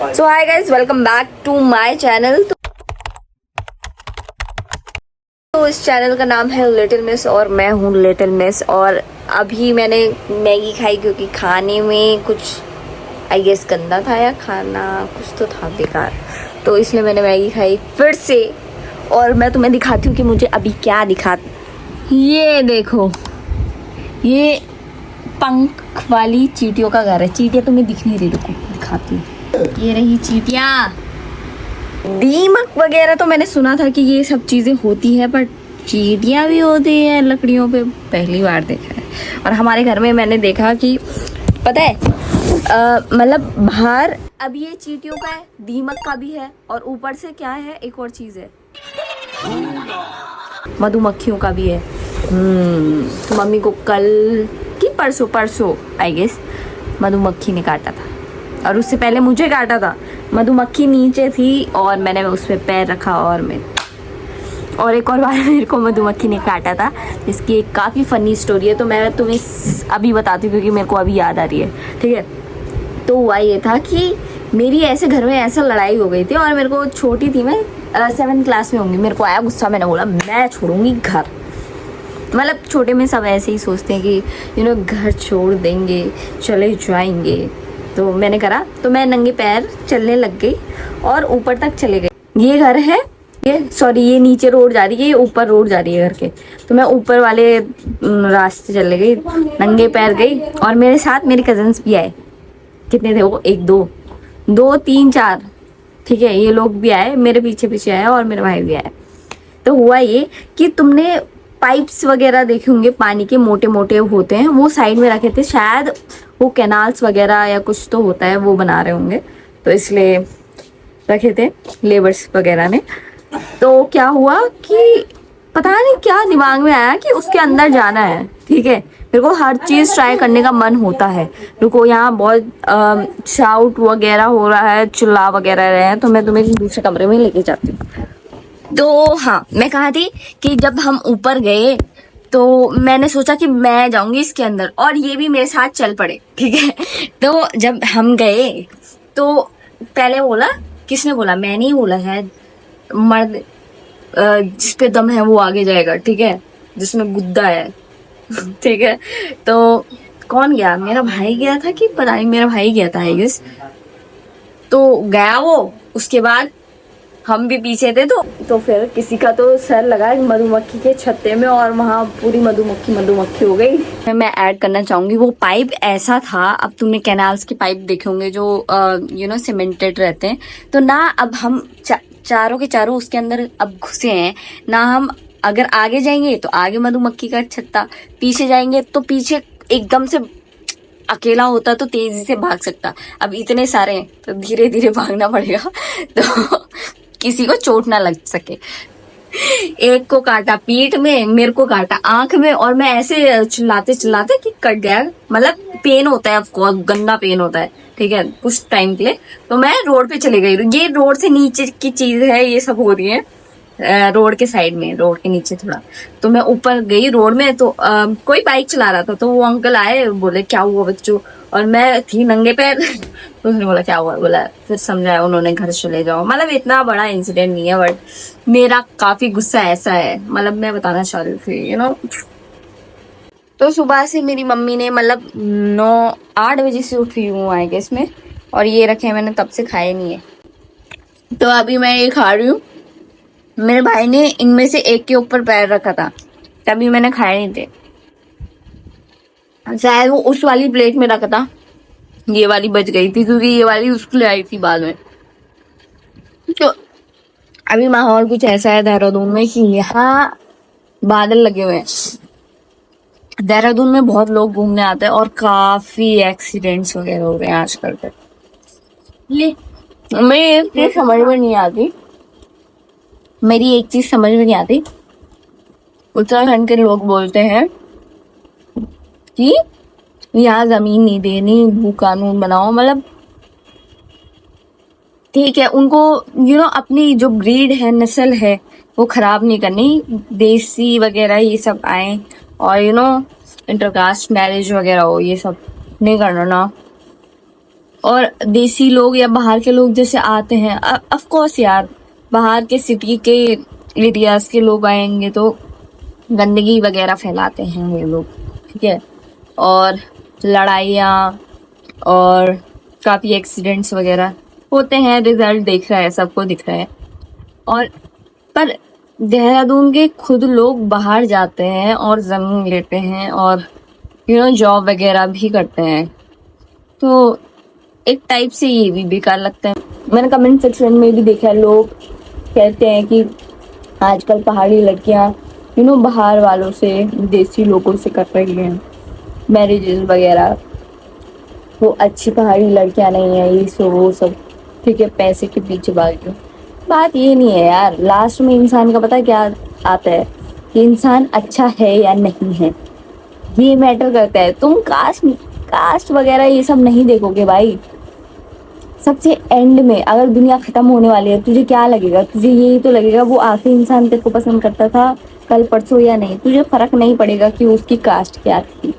So hi guys, welcome back to my channel. तो इस channel का नाम है लिटिल मिस और मैं हूँ लिटिल मिस। और अभी मैंने मैगी खाई क्योंकि खाने में कुछ आई गेस गंदा था या खाना कुछ तो था बेकार, तो इसलिए मैंने मैगी खाई फिर से। और मैं तुम्हें दिखाती हूँ कि मुझे अभी क्या दिखा। ये देखो, ये पंख वाली चींटियों का घर है। चींटियाँ तुम्हें दिख नहीं रही, रुको दिखाती हूँ। ये रही चींटियाँ। दीमक वगैरह तो मैंने सुना था कि ये सब चीजें होती है, पर चींटियाँ भी होती है लकड़ियों पे, पहली बार देखा है। और हमारे घर में मैंने देखा कि पता है मतलब बाहर अब ये चींटियों का है, दीमक का भी है, और ऊपर से क्या है, एक और चीज है, मधुमक्खियों का भी है। तो मम्मी को कल की परसों आई गेस मधुमक्खी ने काटा था, और उससे पहले मुझे काटा था। मधुमक्खी नीचे थी और मैंने उस पर पैर रखा और एक और बार मेरे को मधुमक्खी ने काटा था, जिसकी एक काफ़ी फ़नी स्टोरी है। तो मैं तुम्हें अभी बताती हूँ क्योंकि मेरे को अभी याद आ रही है, ठीक है। तो हुआ ये था कि मेरी ऐसे घर में ऐसा लड़ाई हो गई थी, और मेरे को छोटी थी मैं 7th क्लास में होंगी। मेरे को आया गुस्सा, मैंने बोला मैं छोड़ूंगी घर। मतलब छोटे में सब ऐसे ही सोचते हैं कि घर छोड़ देंगे, चले जाएंगे। तो मैंने करा, तो मैं नंगे पैर चलने लग गई और ऊपर तक चले गए। ये घर है, ये नीचे रोड जा रही है, ये ऊपर रोड जा रही है घर के। तो मैं ऊपर वाले रास्ते चले गई, नंगे पैर गई, और मेरे साथ मेरे कजन्स भी आए। कितने थे वो, 1 2 2 3 4, ठीक है। ये लोग भी आए, मेरे पीछे पीछे आए, और मेरे भाई भी आए। तो हुआ ये कि तुमने पाइप्स वगैरह देखे होंगे, पानी के मोटे मोटे होते हैं, वो साइड में रखे थे। शायद वो कैनाल्स वगैरह या कुछ तो होता है, वो बना रहे होंगे, तो इसलिए रखे थे लेबर्स वगैरह ने। तो क्या हुआ कि पता नहीं क्या दिमाग में आया कि उसके अंदर जाना है, ठीक है। मेरे को हर चीज़ ट्राई करने का मन होता है। रुको, यहाँ बहुत शाउट वगैरह हो रहा है, चिल्ला वगैरह रहे हैं, तो मैं तुम्हें दूसरे कमरे में लेके जाती हूँ। तो हाँ, मैं कहा थी कि जब हम ऊपर गए तो मैंने सोचा कि मैं जाऊंगी इसके अंदर, और ये भी मेरे साथ चल पड़े, ठीक है। तो जब हम गए तो पहले बोला, किसने बोला, मैंने ही बोला है, मर्द जिस पे दम है वो आगे जाएगा, ठीक है, जिसमें गुद्दा है ठीक है। तो कौन गया, मेरा भाई गया था कि पता नहीं, मेरा भाई गया था आई गेस। तो गया वो, उसके बाद हम भी पीछे थे। तो फिर किसी का तो सर लगा मधुमक्खी के छत्ते में, और वहां पूरी मधुमक्खी हो गई। मैं ऐड करना चाहूंगी, वो पाइप ऐसा था, अब तुमने कैनाल्स के पाइप देखे होंगे जो सीमेंटेड रहते हैं, तो ना अब हम चारों के चारों उसके अंदर अब घुसे हैं ना। हम अगर आगे जाएंगे तो आगे मधुमक्खी का छत्ता, पीछे जाएंगे तो पीछे। एकदम से अकेला होता तो तेजी से भाग सकता, अब इतने सारे हैं तो धीरे धीरे भागना पड़ेगा तो किसी को चोट ना लग सके। एक को काटा पीठ में, मेरे को काटा आंख में, और मैं ऐसे चिल्लाते चिल्लाते कि कट गया। मतलब पेन होता है, ऑफकोर्स गंदा पेन होता है, ठीक है, कुछ टाइम के लिए। तो मैं रोड पे चली गई। ये रोड से नीचे की चीज है, ये सब हो रही है रोड के साइड में, रोड के नीचे थोड़ा। तो मैं ऊपर गई रोड में, तो कोई बाइक चला रहा था, तो वो अंकल आए, बोले क्या हुआ बच्चों, और मैं थी नंगे पैर तो उसने बोला क्या हुआ, बोला, फिर समझाया उन्होंने, घर चले जाओ। मतलब इतना बड़ा इंसिडेंट नहीं है, बट मेरा काफी गुस्सा ऐसा है, मतलब मैं बताना चाह रही थी तो सुबह से मेरी मम्मी ने, मतलब 9-8 बजे से उठी हूँ आई गेस में, और ये रखे मैंने तब से खाए नहीं है। तो अभी मैं ये खा रही हूँ। मेरे भाई ने इनमें से एक के ऊपर पैर रखा था, तभी मैंने खाए नहीं थे। शायद वो उस वाली प्लेट में रखा था, ये वाली बच गई थी, क्योंकि ये वाली उसके लिए आई थी बाद में। तो अभी माहौल कुछ ऐसा है देहरादून में कि यहाँ बादल लगे हुए हैं। देहरादून में बहुत लोग घूमने आते हैं, और काफी एक्सीडेंट्स वगैरह हो रहे हैं आजकल तक। मेरी एक चीज समझ में नहीं आती। उत्तराखंड के लोग बोलते हैं कि यहाँ जमीन नहीं देनी, भू कानून बनाओ। मतलब ठीक है, उनको अपनी जो ब्रीड है, नस्ल है, वो खराब नहीं करनी। देसी वगैरह ये सब आए, और इंटरकास्ट मैरिज वगैरह हो, ये सब नहीं करना ना। और देसी लोग या बाहर के लोग जैसे आते हैं, ऑफ कोर्स यार, बाहर के सिटी के एरियाज के लोग आएंगे तो गंदगी वगैरह फैलाते हैं ये लोग, ठीक है, और लड़ाइयाँ और काफ़ी एक्सीडेंट्स वगैरह होते हैं। रिजल्ट दिख रहा है, सबको दिख रहा है। और पर देहरादून के खुद लोग बाहर जाते हैं और ज़मीन लेते हैं और जॉब वगैरह भी करते हैं, तो एक टाइप से ये भी बेकार लगता है। मैंने कमेंट सेक्शन में भी देखा है, लोग कहते हैं कि आजकल पहाड़ी लड़कियां बाहर वालों से, देसी लोगों से कर रही हैं मैरिजेस वगैरह, वो अच्छी पहाड़ी लड़कियां नहीं है, ये सो वो सब, ठीक है, पैसे के पीछे भाग गए। बात ये नहीं है यार, लास्ट में इंसान का पता क्या आता है कि इंसान अच्छा है या नहीं है, ये मैटर करता है। तुम कास्ट वगैरह ये सब नहीं देखोगे भाई। सबसे एंड में अगर दुनिया खत्म होने वाली है, तुझे क्या लगेगा? तुझे यही तो लगेगा वो आखिरी इंसान तेरे को पसंद करता था कल परसों या नहीं, तुझे फर्क नहीं पड़ेगा कि उसकी कास्ट क्या थी।